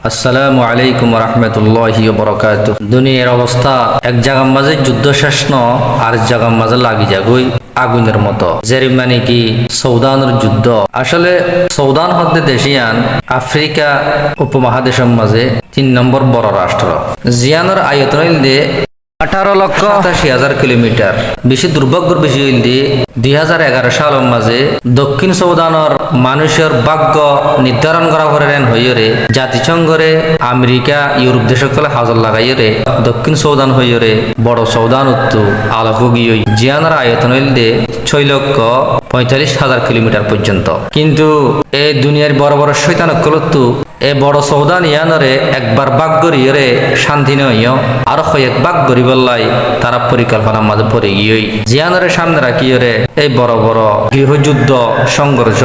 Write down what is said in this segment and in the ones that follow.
আসসালামু আলাইকুম রহমতুল্লাহি বরকাতুহ। দুনিয়ার অবস্থা এক জায়গার মাঝে যুদ্ধ শেষ ন আর জায়গার মাঝে লাগি যাগই আগুনের মতো যেরি মানে কি সৌদানের যুদ্ধ। আসলে সৌদান হদ্দে দেশিয়ান আফ্রিকা উপমহাদেশের মাঝে ৩ নম্বর বড় রাষ্ট্র। জিয়ানোর আয়তন হইলে 18,87,000 কিলোমিটার। বেশি দুর্ভাগ্যর বেশি হইলে 2011 সালের মাঝে দক্ষিণ সৌদানের মানুষের ভাগ্য নির্ধারণ করা করেন হইরে জাতিসংঘরে আমেরিকা ইউরোপ দেশকলে হাজর লাগাইরে দক্ষিণ সৌদান হইরে বড় সৌদান উত্তু আলোক গিয়ে জিয়ানোর আয়তন হইলে 6,45,000 কিলোমিটার পর্যন্ত। কিন্তু এই দুনিয়ার বড় বড় শৈতান কলত্তু এ বড় সৌদান ইয়ানরে একবার বাগ গরিয়ে শান্তি নয় আর কয়েক বাগ গরি বললাই তারা পরিকল্পনার মাঝে পড়ে গিয়ে জিয়ানরে সামনে রাখিয়ে এই বড় বড় গৃহযুদ্ধ সংঘর্ষ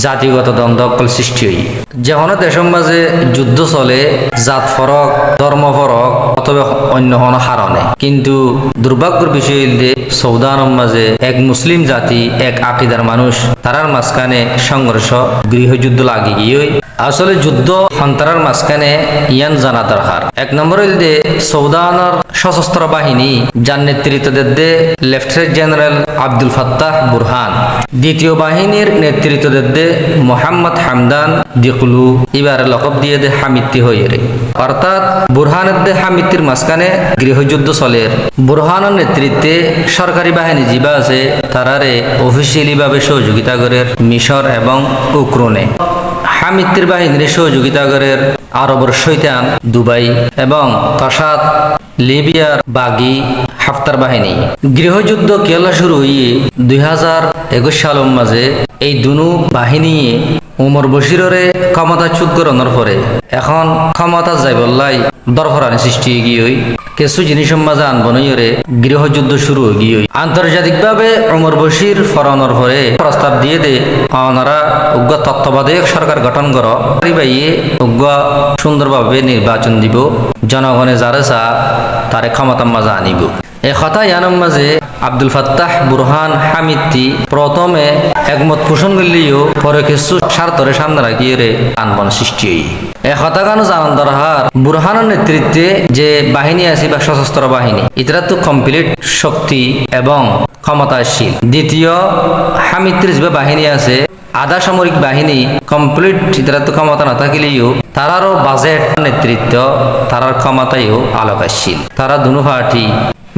জাতিগত দ্বন্দ্ব সৃষ্টি হই। যেকোনো দেশের মাঝে যুদ্ধ চলে জাত ফরক ধর্ম ফরক অথবা অন্য কোনো কারণে। কিন্তু দুর্ভাগ্যের বিষয় হইলে সৌদানের মাঝে এক মুসলিম জাতি এক আকিদার মানুষ তারার মাঝখানে সংঘর্ষ গৃহযুদ্ধ লাগি গিয়ে আসলে যুদ্ধ সন্তানের মাঝখানে ইয়ান জানা দরকার। 1 নম্বর হইলে সৌদানের সশস্ত্র বাহিনী যার নেতৃত্ব দেদে lieutenant general Abdul Fattah Burhan. দ্বিতীয় বাহিনীর নেতৃত্ব দেদে মোহাম্মদ হামদান দিকলু এবার লকব দিয়ে দে হামিতি হয়ে অর্থাৎ বুরহানের দে হামিতির মাঝখানে গৃহযুদ্ধ চলে। বুরহানের নেতৃত্বে সরকারি বাহিনী যিবা আছে তারারে অফিসিয়ালি ভাবে সহযোগিতা করে মিশর এবং ইউক্রেনে। হামিতির বাহিনীর সহযোগিতা করে আরবের শৈতান দুবাই এবং তসাদ লিবিয়ার বাগি হাফতার বাহিনী। গৃহযুদ্ধ কেলা শুরু হয়ে 2021 সালের মাঝে এই দুনু বাহিনী উমর বশিররে ক্ষমতা চুত করানোর পরে এখন ক্ষমতা যাই বললাই দরফরানি সৃষ্টি গিয়ে কিছু জিনিসের মাঝে আনবনইরে গৃহযুদ্ধ শুরু গিয়ে আন্তর্জাতিকভাবে উমর বশির ফরানোর পরে প্রস্তাব দিয়ে দে ওনারা উগ্র তত্ত্বাবধায়ক সরকার গঠন করো পাইয়ে উগ্র সুন্দরভাবে নির্বাচন দিব জনগণে যারা চা তারে ক্ষমতার মাঝে আনিব। এ কথা ইয়ানোর মাঝে আব্দুল ফাত্তাহ বুরহান হামিতি প্রথমে একমত পোষণ করলেও পরে কিছু স্বার্থরে সামনে রাখিয়ে আনবন সৃষ্টি হই। এ কথা কেন জানান দরকার বুরহানের নেতৃত্বে যে বাহিনী আছে বা সশস্ত্র বাহিনী এটা তো কমপ্লিট শক্তি এবং ক্ষমতাশীল। দ্বিতীয় হামিতির যে বাহিনী আছে আধা সামরিক বাহিনী কমপ্লিট এটা তো ক্ষমতা না থাকিলেও তারারও বাজেট নেতৃত্ব তারার ক্ষমতায়ও আলোকাশীল। তারা দুনো পার্টি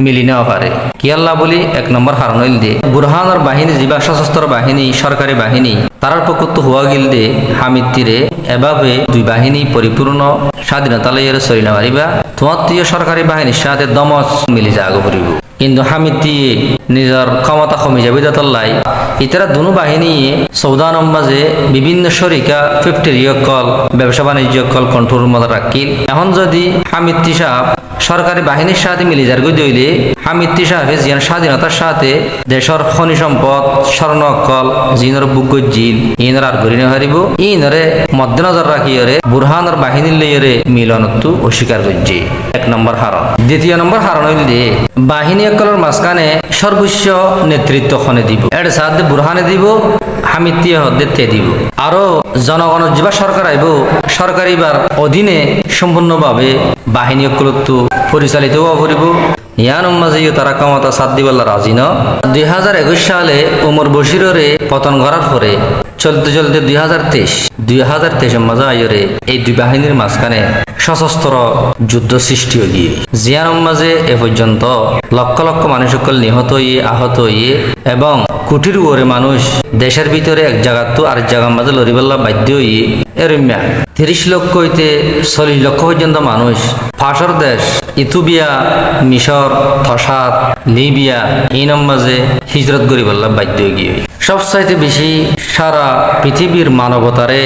মিলি নেওয়া পারে কি আল্লাহ বলি 1 নম্বর হারণ হইল দে বুরহানের বাহিনী যিবা সশস্ত্র বাহিনী সরকারি বাহিনী তারার পক্ষত হওয়া গিল দে হামিতিরে এভাবে দুই বাহিনী পরিপূর্ণ স্বাধীনতা লইয়ের চলি না পারিবা তোমার সরকারি বাহিনীর সাথে দমস মিলি যাগ পড়িব। কিন্তু হামিতি নিজের ক্ষমতা কমে যাবে তল্লাই ইতারা দুনো বাহিনী সৌদানের মাঝে বিভিন্ন শরিকা 50 কল ব্যবসা বাণিজ্য কল কন্ট্রোল মধ্যে রাখিল। এখন যদি হামিতি সাহেব সরকারি বাহিনীর সাথে মিলি যার গই দইলে হামিতি সাহেব জিয়ান স্বাধীনতার সাথে দেশের খনি সম্পদ স্বর্ণকল জিনর বুক জিল ইনর আর ঘুরি হারিব ইনরে মধ্যনজর রাখিয়ে বুরহানের বাহিনীর লইয়ে মিলনত্ব অস্বীকার করছে 1 নম্বর হারণ। দ্বিতীয় নম্বর হারণ হইল দে বাহিনী একলের মাঝখানে সর্বোচ্চ নেতৃত্ব খনে দিব এর সাথে বুরহানে দিব হামিতি হদ্দে দিব আরো জনগণের যুবা সরকার আইব সরকারি বার অধীনে সম্পূর্ণভাবে বাহিনী একলত্ব পরিচালিত করিব। ইয়ানোর মাঝেও তারা ক্ষমতা সাথ দিবাল্লা রাজি ন। 2021 সালে উমর বশিররে পতন করার পরে চলতে চলতে 2023 মাঝে আইরে এই দুই বাহিনীর মাঝখানে সশস্ত্র যুদ্ধ সৃষ্টি হয়ে গিয়ে জিয়ানোর মাঝে এ পর্যন্ত লক্ষ লক্ষ মানুষ সকল নিহত হইয়ে আহত হইয়ে এবং কোটির উপরে মানুষ দেশের ভিতরে এক জায়গা তো আরেক জায়গার মাঝে লড়িবাল্লা বাধ্য হইয়ে এরম্যা 30 লক্ষ হইতে 40 লক্ষ পর্যন্ত মানুষ ফাঁসর দেশ ইথিওপিয়া মিশর তসাদ লিবিয়া এই মাঝে হিজরত করিবাল্লা বাধ্য হয়ে গিয়ে সবচাইতে বেশি সারা পৃথিবীর মানবতারে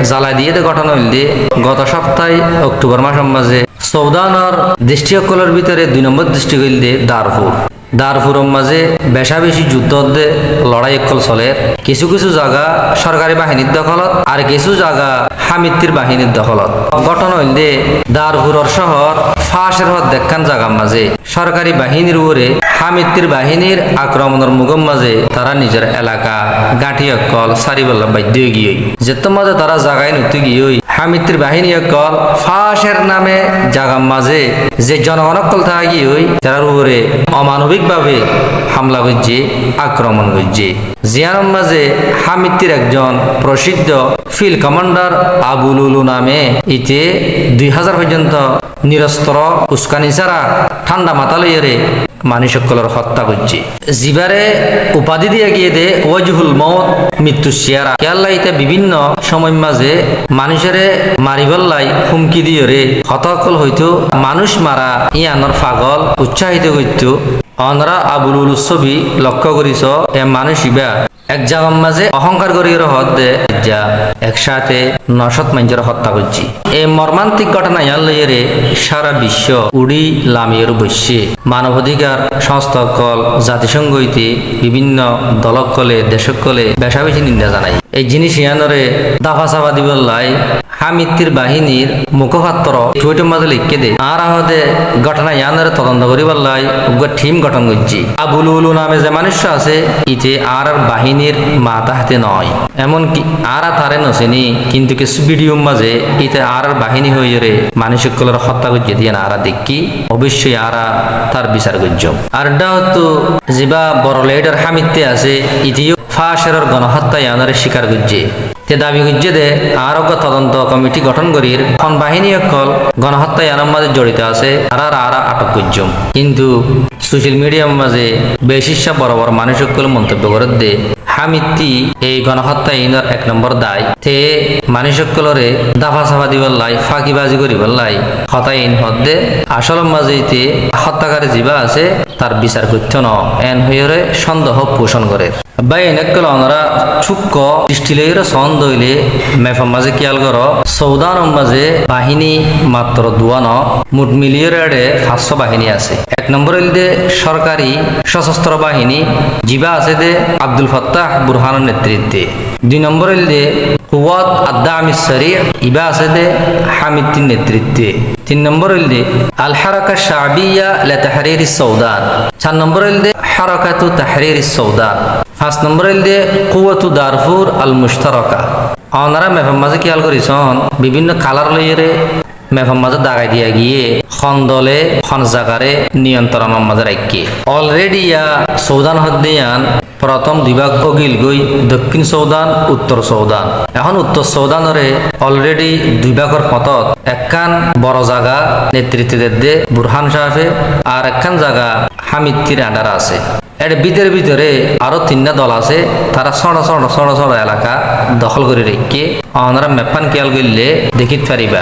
জ্বালা দিয়ে গঠন হইলে গত সপ্তাহে অক্টোবর মাসের মাঝে সৌদানের দৃষ্টিকলের ভিতরে 2 নম্বর দৃষ্টি হইলে দারফুর দারফুরের মাঝে বেশা বেশি যুদ্ধ লড়াই একল চলে। কিছু কিছু জায়গা সরকারি বাহিনীর দখলত আর কিছু জায়গা হামিদতির বাহিনীর দখলত। ঘটনা হইলে দারফুরের শহর ফাঁসের হদ দেখান জায়গার মাঝে সরকারি বাহিনীর উপরে হামিদতির বাহিনীর আক্রমণের মুখের মাঝে তারা নিজের এলাকা গাঁঠি অকল সারিবেলা বাধ্য গিয়ে যেত মাঝে তারা জায়গায় নতুন গিয়ে হামিদতির বাহিনী অকল ফাঁসের নামে জায়গার মাঝে যে জনগণকল থাকা গিয়ে তার উপরে অমানবিকভাবে হামলা করছে, আক্রমণ করছে। জিয়ানোর মাঝে হামিদতির একজন প্রসিদ্ধ ফিল্ড কমান্ডার আবুলুলু নামে ইতে 2000 পর্যন্ত নিরস্ত্র উস্কানি ছাড়া ঠান্ডা মাথা লইয়ারে মানুষসকলের হত্যা করছে। জিবারে উপাধি দিয়ে গিয়ে দে ওয়াজহুল মৌত, মৃত্যু শিয়ারা। কেয়াল্লা ইতে বিভিন্ন সময় মাঝে মানুষের মারিবল্লাই হুমকি দিয়ে রে হতকল হইতো মানুষ মারা ইয়ানোর পাগল উৎসাহিত করত। অনরা আবুলুল ছবি লক্ষ্য করিস এ মানুষ ইবা এক জাগার মাঝে অহংকার করিয়ে হদ দে যা একসাথে 900 মানুষের হত্যা করছি। এই মর্মান্তিক ঘটনা ইয়ার লইয়ে সারা বিশ্ব উড়ি লামিয়ের বসছে। মানবাধিকার সংস্থাকল জাতিসংঘ হইতে বিভিন্ন দলকলে দেশকলে বেশা বেশি নিন্দা জানাই। এই জিনিস ইয়ানরে দাফা চাফা দিবার লাই হামিদতির বাহিনীর মুখপাত্র টুইটের মাঝে লিখে দে আর আহদে ঘটনা ইয়ানরে তদন্ত করিবার লাই টিম গঠন করছি। আবুলুলু নামে যে মানুষ আছে ইতে আর বাহিনীর মাথা হাতে নয়, এমনকি আর তারে নসেনি কিন্তু কিছু ভিডিওর মাঝে ইতে আর বাহিনী হয়ে রে মানুষগুলোর হত্যা করছে দিয়ে না আর দেখি অবশ্যই আর তার বিচার করছ। আর এটা হতো যেবা বড় লিডার হামিদতে আছে ইতিও ফাঁসের গণহত্যা ইয়ানরে স্বীকার করছে। তে দাবি করছে দে আর তদন্ত কমিটি গঠন করির খন বাহিনী অকল গণহত্যা ইয়ানোর মাঝে জড়িত আছে আর আটক করছ। কিন্তু সোশ্যাল মিডিয়ার মাঝে বেশিসা বড় বড় মানুষ সকল মন্তব্য করে দে হামিদতি এই গণহত্যা ইনর 1 নম্বর দায়। তে মানুষ সকলরে দাফা চাফা দিবার লাই ফাঁকিবাজি করিবার লাই হত্যা ইন হদ্দে আসল মাঝেতে হত্যাকারী জীবা আছে তার বিচার করতে ন এন হইরে সন্দেহ পোষণ করে। বা এনেকল অনরা চুক্ক দৃষ্টিলের সন্দ হইলে মেফার মাঝে খেয়াল কর সৌদানোর মাঝে বাহিনী মাত্র 2 ন মুঠ মিলিয়ে 500 বাহিনী আছে। 1 নম্বর হইলে সরকারি সশস্ত্র বাহিনী জিবা আছে দে আব্দুল ফত্তাহ বুরহানের নেতৃত্বে। 2 নম্বর হইলে কুওয়াত আদ-দা'মিস সারি' ইবা আছে দে হামিদতির নেতৃত্বে। 3 নম্বর হইলে আল হারাকা শাবিয়া লি তাহরিরিস সৌদান। 4 নম্বর হইলে হারাকাতু তাহরিরিস সৌদান। 5 নম্বর হইলে কুওয়াতু দারফুর আল মুশতারাকা। অনারা মেফার মাঝে খেয়াল করিছন বিভিন্ন কালার লইয়ে মেফার মাঝে দাগাই দিয়া গিয়ে খন্দলে খন জাগারে নিয়ন্ত্রণের মাঝে রাখি অলরেডি সৌদান হদ্দিয়ান প্রথম 2 ভাগ গিল গই দক্ষিণ সৌদান উত্তর সৌদান। এখন উত্তর সৌদানরে অলরেডি 2 ভাগের পথত একখান বড় জায়গা নেতৃত্বে দে বুরহান সাহেবে আর একখান জায়গা হামিদতির আন্ডার আছে। এর ভিতরে আরো 3টা দল আছে তারা ছোট এলাকা দখল করে রেখে ওনারা মেপান খেয়াল করলে দেখিতে পারিবা।